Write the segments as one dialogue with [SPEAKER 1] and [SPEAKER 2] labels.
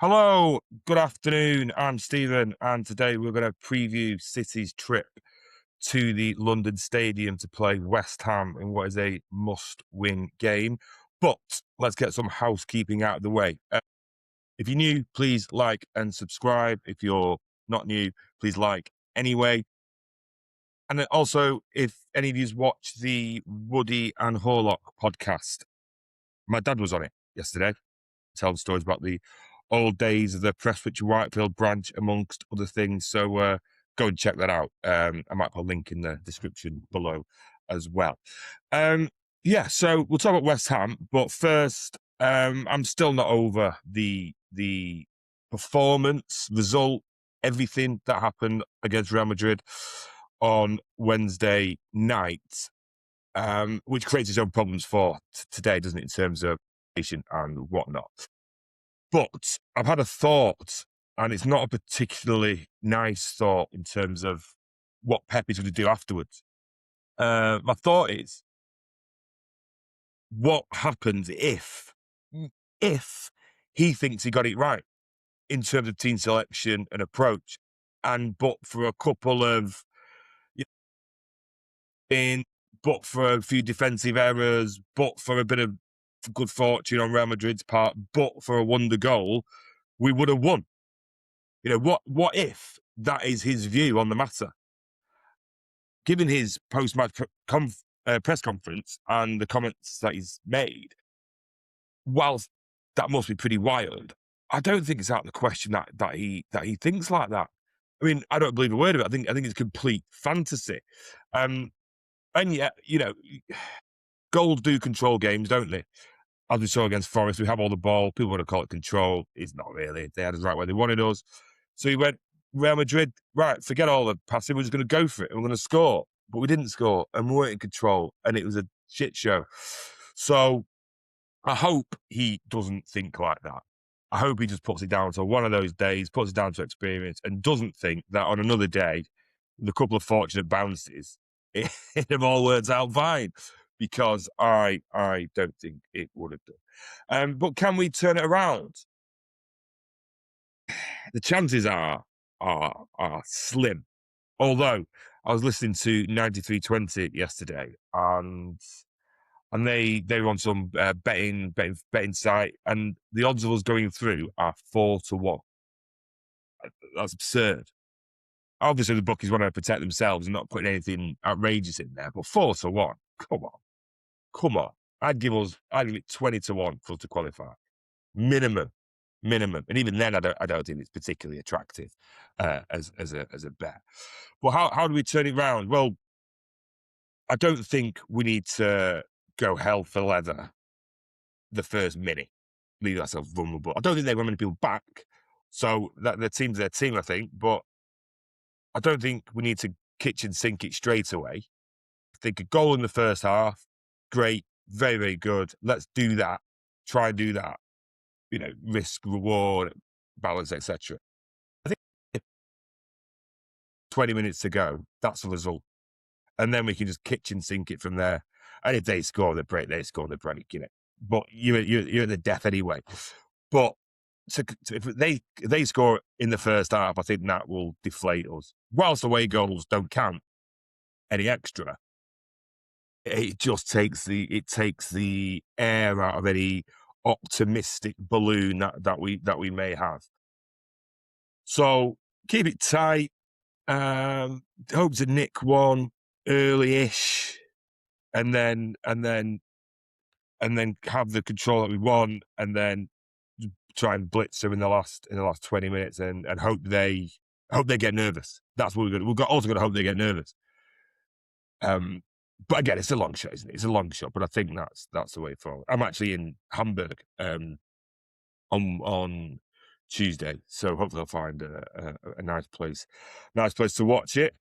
[SPEAKER 1] Hello, good afternoon. I'm Stephen, and today we're going to preview City's trip to the London Stadium to play West Ham in what is a must-win game. But let's get some housekeeping out of the way. If you're new, please like and subscribe. If you're not new, please like anyway. And then also, if any of you watch the Woody and Horlock podcast, my dad was on it yesterday, telling stories about the old days of the Prestwich Whitefield branch, amongst other things. So go and check that out. I might put a link in the description below as well. So we'll talk about West Ham, but first, I'm still not over the performance, result, everything that happened against Real Madrid on Wednesday night, which creates its own problems for today, doesn't it, in terms of and whatnot. But I've had a thought, and it's not a particularly nice thought in terms of what Pep is going to do afterwards. My thought is, what happens if he thinks he got it right in terms of team selection and approach, but for a couple of, but for a few defensive errors, but for a bit of good fortune on Real Madrid's part, but for a wonder goal, we would have won. What if that is his view on the matter? Given his post-match press conference and the comments that he's made, whilst that must be pretty wild, I don't think it's out of the question that he thinks like that. I mean, I don't believe a word of it. I think it's complete fantasy. And yet, goals do control games, don't they? As we saw against Forest, we have all the ball. People want to call it control. It's not really. They had us right where they wanted us. So he went, Real Madrid, right, forget all the passing. We're just going to go for it. And we're going to score. But we didn't score. And we weren't in control. And it was a shit show. So I hope he doesn't think like that. I hope he just puts it down to one of those days, puts it down to experience, and doesn't think that on another day, with a couple of fortunate bounces, it all works out fine. Because I don't think it would have done. But can we turn it around? The chances are slim. Although I was listening to 93.20 yesterday, and they were on some betting site, and the odds of us going through are 4-1. That's absurd. Obviously, the bookies want to protect themselves and not putting anything outrageous in there, but 4-1. Come on. I'd give it 20-1 for us to qualify. Minimum. And even then, I don't think it's particularly attractive as a bet. Well, how do we turn it around? Well, I don't think we need to go hell for leather the first minute, leave ourselves vulnerable. I don't think they want many people back, so that their team's their team, I think. But I don't think we need to kitchen sink it straight away. I think a goal in the first half, great, very, very good. Let's do that. Try and do that. Risk, reward, balance, etc. I think 20 minutes to go, that's the result. And then we can just kitchen sink it from there. And if they score the break, they score the break, But you're at the death anyway. But if they score in the first half, I think that will deflate us. Whilst away goals don't count any extra, it just takes the air out of any optimistic balloon that we may have. So keep it tight. Hope to nick one early-ish, and then have the control that we want, and then try and blitz them in the last 20 minutes, and hope they get nervous. That's what we're also going to hope they get nervous. But again, it's a long shot, isn't it? It's a long shot, but I think that's the way forward. I'm actually in Hamburg on Tuesday, so hopefully I'll find a nice place to watch it.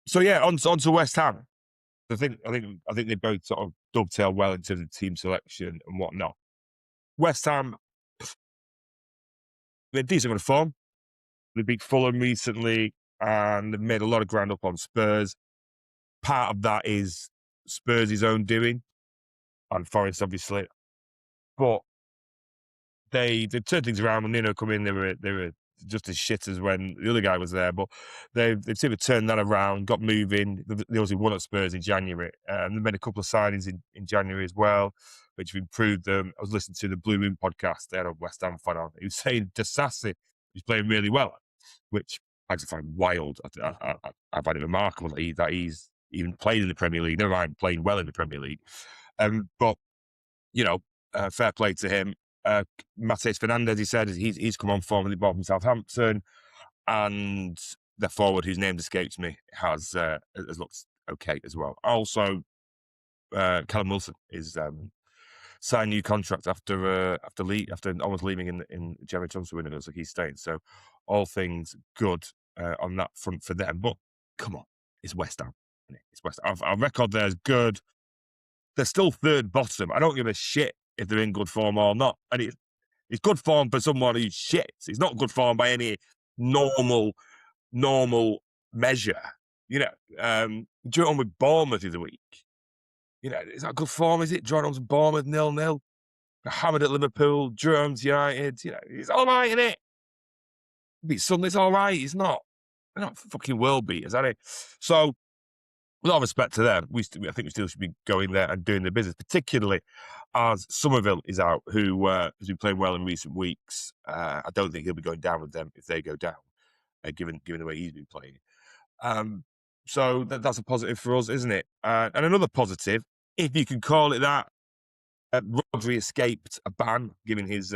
[SPEAKER 1] So yeah, on to West Ham. I think they both sort of dovetail well in terms of team selection and whatnot. West Ham, they're decent on form. They beat Fulham recently, and they've made a lot of ground up on Spurs. Part of that is Spurs' own doing, and Forest obviously. But they turned things around when Nuno come in. They were just as shit as when the other guy was there, but they've seemed to turn that around, got moving. They obviously won at Spurs in January, and they made a couple of signings in January as well, which have improved them. I was listening to the Blue Moon podcast. They had a West Ham fan on. He was saying Disasi is playing really well, which I just find wild. I find it remarkable that he's even played in the Premier League. Never mind playing well in the Premier League. But you know, fair play to him. Mateus Fernandes, he said, he's come on form with the ball from Southampton, and their forward, whose name escapes me, has looked okay as well. Also, Callum Wilson is signed a new contract after almost leaving in January transfer window. Looks like he's staying. So all things good on that front for them. But come on, it's West Ham. It's West Ham. Our record there is good. They're still third bottom. I don't give a shit if they're in good form or not. And it's good form for someone who's shit. It's not good form by any normal measure. You know, drew it on with Bournemouth the other week. You know, is that good form, is it? Drawn on to Bournemouth 0-0. Hammered at Liverpool, Drums United. You know, it's all right, isn't it? Beat Sunday, it's all right. It's not. They're not fucking world beaters, are they? So, with all respect to them, I think we still should be going there and doing the business, particularly as Somerville is out, who has been playing well in recent weeks. I don't think he'll be going down with them if they go down, given the way he's been playing. So that's a positive for us, isn't it? And another positive, if you can call it that, Rodri escaped a ban, given his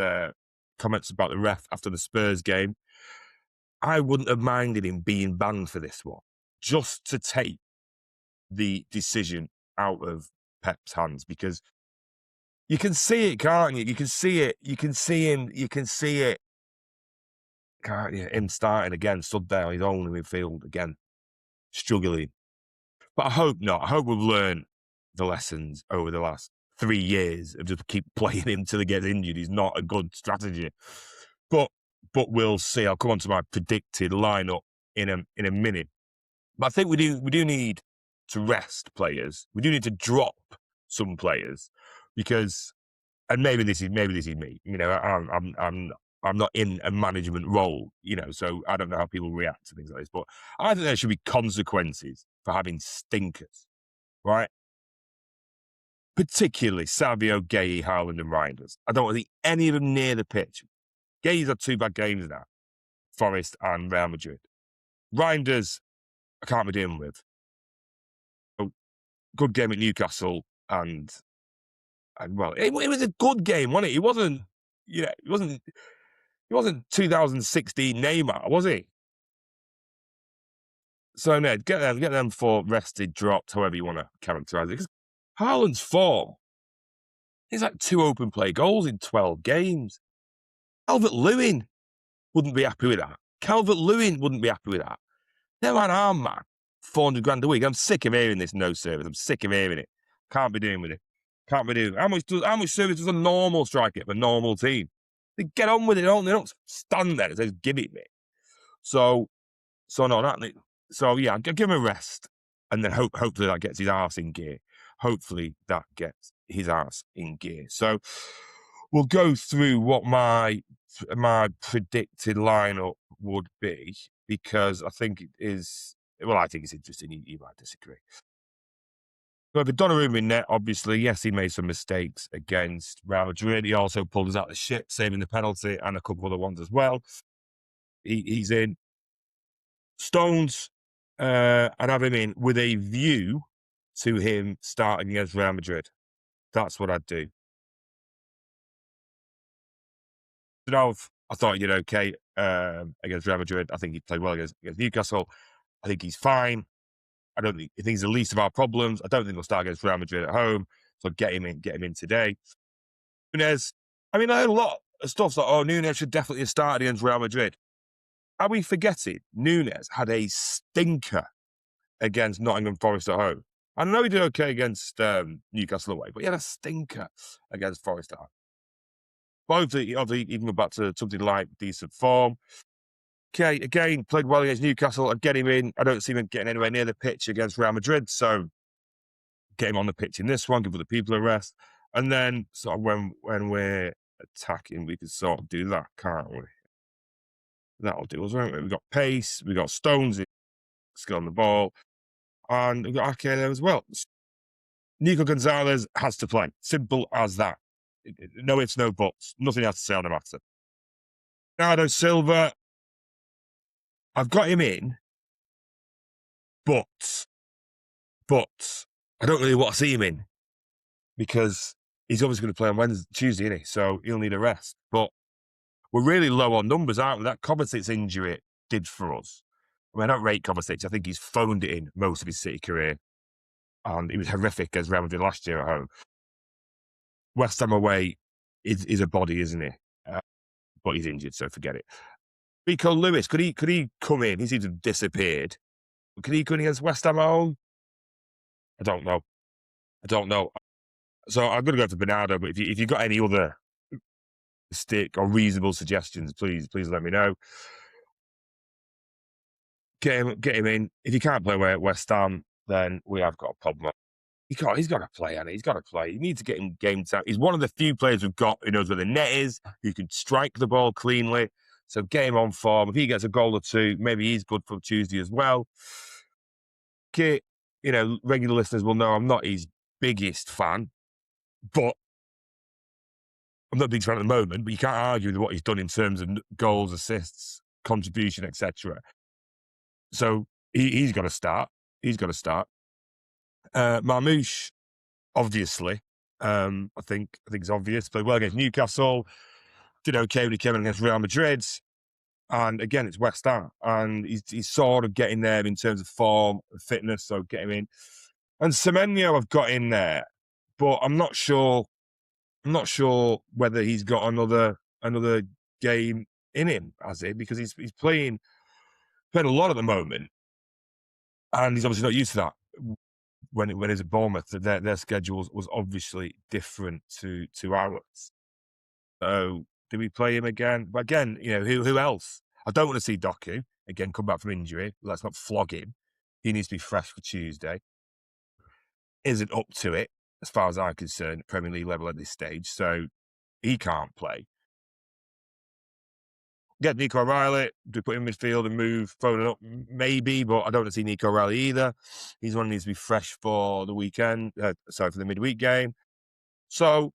[SPEAKER 1] comments about the ref after the Spurs game. I wouldn't have minded him being banned for this one, just to take the decision out of Pep's hands, because you can see it, can't you? You can see it. You can see him. You can see it, can't you? Him starting again, stood there on his own in midfield again, struggling. But I hope not. I hope we've learned the lessons over the last 3 years of just keep playing him till he gets injured. He's not a good strategy. But we'll see. I'll come on to my predicted lineup in a minute. But I think we do need to rest players. We do need to drop some players, because, and maybe this is me. You know, I'm not in a management role. You know, so I don't know how people react to things like this. But I think there should be consequences for having stinkers, right? Particularly Savio, Gueye, Haaland, and Reinders. I don't want to see any of them near the pitch. Gueye's had 2 bad games now, Forest and Real Madrid. Reinders, I can't be dealing with. Good game at Newcastle, and well, it was a good game, wasn't it? It wasn't, you know, it wasn't 2016 Neymar, was he? So no, get them for rested, dropped, however you want to characterise it. Because Haaland's form, he's like 2 open play goals in 12 games. Calvert-Lewin wouldn't be happy with that. Calvert-Lewin wouldn't be happy with that. They're an arm man. 400 grand a week. I'm sick of hearing this no service. I'm sick of hearing it. Can't be doing with it. Can't be doing it. How much service does a normal striker get for a normal team? They get on with it, don't they? They don't stand there and say, give it me. So no, so yeah, give him a rest, and then hopefully that gets his arse in gear. Hopefully that gets his arse in gear. So we'll go through what my predicted lineup would be, because I think it is. Well, I think it's interesting. You might disagree. But with Donnarumma in net, obviously, yes, he made some mistakes against Real Madrid. He also pulled us out of the shit, saving the penalty and a couple of other ones as well. He's in. Stones, and have him in with a view to him starting against Real Madrid. That's what I'd do. I thought he did okay against Real Madrid. I think he played well against Newcastle. I think he's fine. I think he's the least of our problems. I don't think he'll start against Real Madrid at home. So get him in today. Nunez, I mean, I heard a lot of stuff like, Nunez should definitely have started against Real Madrid. Are we forgetting Nunez had a stinker against Nottingham Forest at home? I know he did okay against Newcastle away, but he had a stinker against Forest at home. But hopefully he can go back to something like decent form. Okay, again, played well against Newcastle. I'd get him in. I don't see him getting anywhere near the pitch against Real Madrid, so get him on the pitch in this one, give other people a rest. And then sort of when we're attacking, we can sort of do that, can't we? That'll do us, won't it? We've got pace, we've got Stones, skill on the ball, and we've got Ake there as well. Nico Gonzalez has to play. Simple as that. No ifs, no buts. Nothing else to say on the matter. Bernardo Silva, I've got him in, but I don't really want to see him in because he's obviously going to play on Tuesday, isn't he? So he'll need a rest. But we're really low on numbers, aren't we? That Kovacic injury did for us. I mean, I don't rate Kovacic. I think he's phoned it in most of his City career. And he was horrific as Real Madrid last year at home. West Ham away is a body, isn't he? But he's injured, so forget it. Rico Lewis, could he come in? He seems to have disappeared. Could he come in against West Ham at home? I don't know. So I'm going to go for Bernardo, but if you've got any other stick or reasonable suggestions, please let me know. Get him in. If he can't play away at West Ham, then we have got a problem. He's got to play, Annie. He's got to play. You need to get him game time. He's one of the few players we've got who knows where the net is, who can strike the ball cleanly. So get him on form. If he gets a goal or two, maybe he's good for Tuesday as well. Kit, regular listeners will know I'm not his biggest fan, but I'm not a big fan at the moment, but you can't argue with what he's done in terms of goals, assists, contribution, etc. So he's got to start. Marmoush, obviously, I think it's obvious. Played well against Newcastle. Did okay when he came in against Real Madrid. And again, it's West Ham. And he's sort of getting there in terms of form and fitness, so get him in. And Semenyo I've got in there, but I'm not sure whether he's got another game in him, has he? Because he's playing a lot at the moment. And he's obviously not used to that. When he's at Bournemouth, their schedule was obviously different to ours. So do we play him again? But again, who else? I don't want to see Doku again come back from injury. Let's not flog him. He needs to be fresh for Tuesday. Isn't up to it as far as I'm concerned, Premier League level at this stage. So he can't play. Get Nico O'Reilly, do put him in midfield and move Foden up, maybe, but I don't want to see Nico O'Reilly either. He's one who needs to be fresh for the weekend, for the midweek game. So,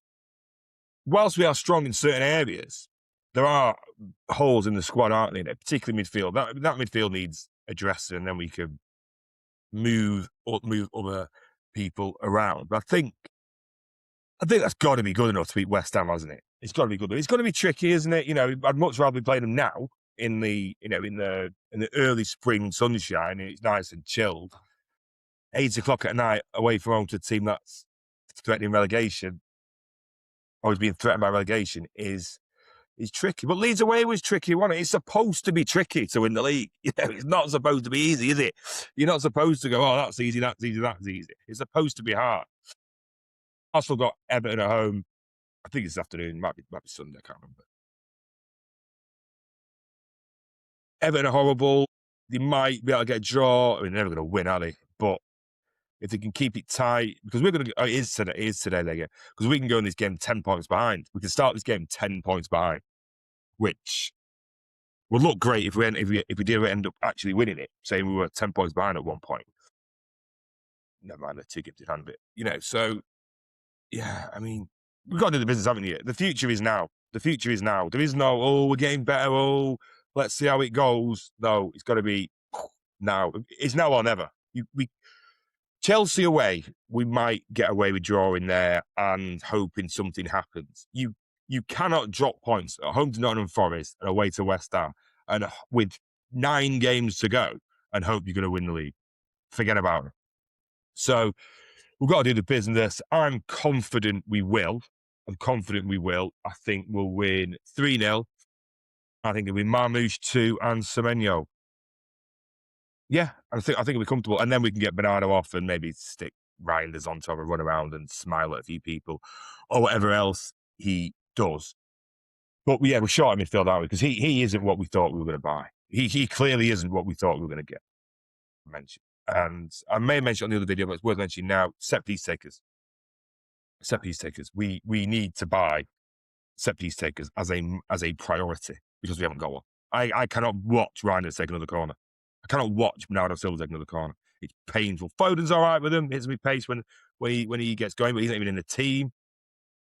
[SPEAKER 1] whilst we are strong in certain areas, there are holes in the squad, aren't there? Particularly midfield. That midfield needs addressing, and then we can move other people around. But I think that's got to be good enough to beat West Ham, hasn't it? It's got to be good. It's going to be tricky, isn't it? I'd much rather be playing them now in the early spring sunshine. And it's nice and chilled. 8:00 at night away from home to a team that's threatening relegation, or is being threatened by relegation, is tricky. But Leeds away was tricky, wasn't it? It's supposed to be tricky to win the league. It's not supposed to be easy, is it? You're not supposed to go, oh, that's easy, that's easy, that's easy. It's supposed to be hard. Arsenal got Everton at home. I think it's this afternoon. Might be Sunday. I can't remember. Everton are horrible. They might be able to get a draw. I mean, they're never going to win, are they? But if they can keep it tight, because we're going to. Oh, it is today. There, because we can go in this game 10 points behind. We can start this game 10 points behind, which would look great if we did end up actually winning it. Saying we were 10 points behind at one point. Never mind, they're two games in hand, but so. Yeah, I mean, we've got to do the business, haven't you? The future is now. There is no, we're getting better. Let's see how it goes. No, it's got to be now. It's now or never. Chelsea away, we might get away with drawing there and hoping something happens. You cannot drop points at home to Nottingham Forest and away to West Ham and with 9 games to go and hope you're going to win the league. Forget about it. So we've got to do the business. I'm confident we will. I think we'll win 3-0. I think it'll be Marmoush 2 and Semenyo. Yeah, I think it'll be comfortable. And then we can get Bernardo off and maybe stick Reinders on top and run around and smile at a few people or whatever else he does. But yeah, we're short in midfield, aren't we? Because he isn't what we thought we were going to buy. He clearly isn't what we thought we were going to get. Mention. And I may mention on the other video, but it's worth mentioning now, set piece takers. We need to buy set piece takers as a priority because we haven't got one. I cannot watch Reinders take another corner. I cannot watch Bernardo Silva take another corner. It's painful. Foden's all right with him. Hits me pace when he gets going, but he's not even in the team.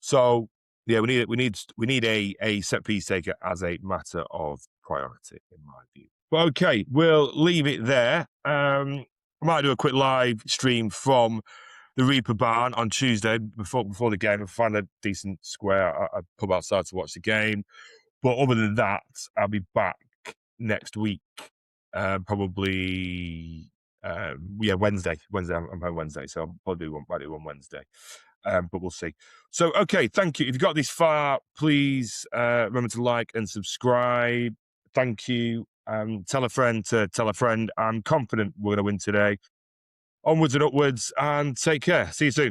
[SPEAKER 1] So yeah, we need a set piece taker as a matter of priority, in my view. But okay, we'll leave it there. I might do a quick live stream from the Reaper Barn on Tuesday before the game. I'll find a decent square, a pub outside to watch the game. But other than that, I'll be back next week. Probably Wednesday. I'm home Wednesday, so I'll probably do one Wednesday. But we'll see. So, okay, thank you. If you got this far, please remember to like and subscribe. Thank you. Tell a friend to tell a friend. I'm confident we're going to win today. Onwards and upwards, and take care. See you soon.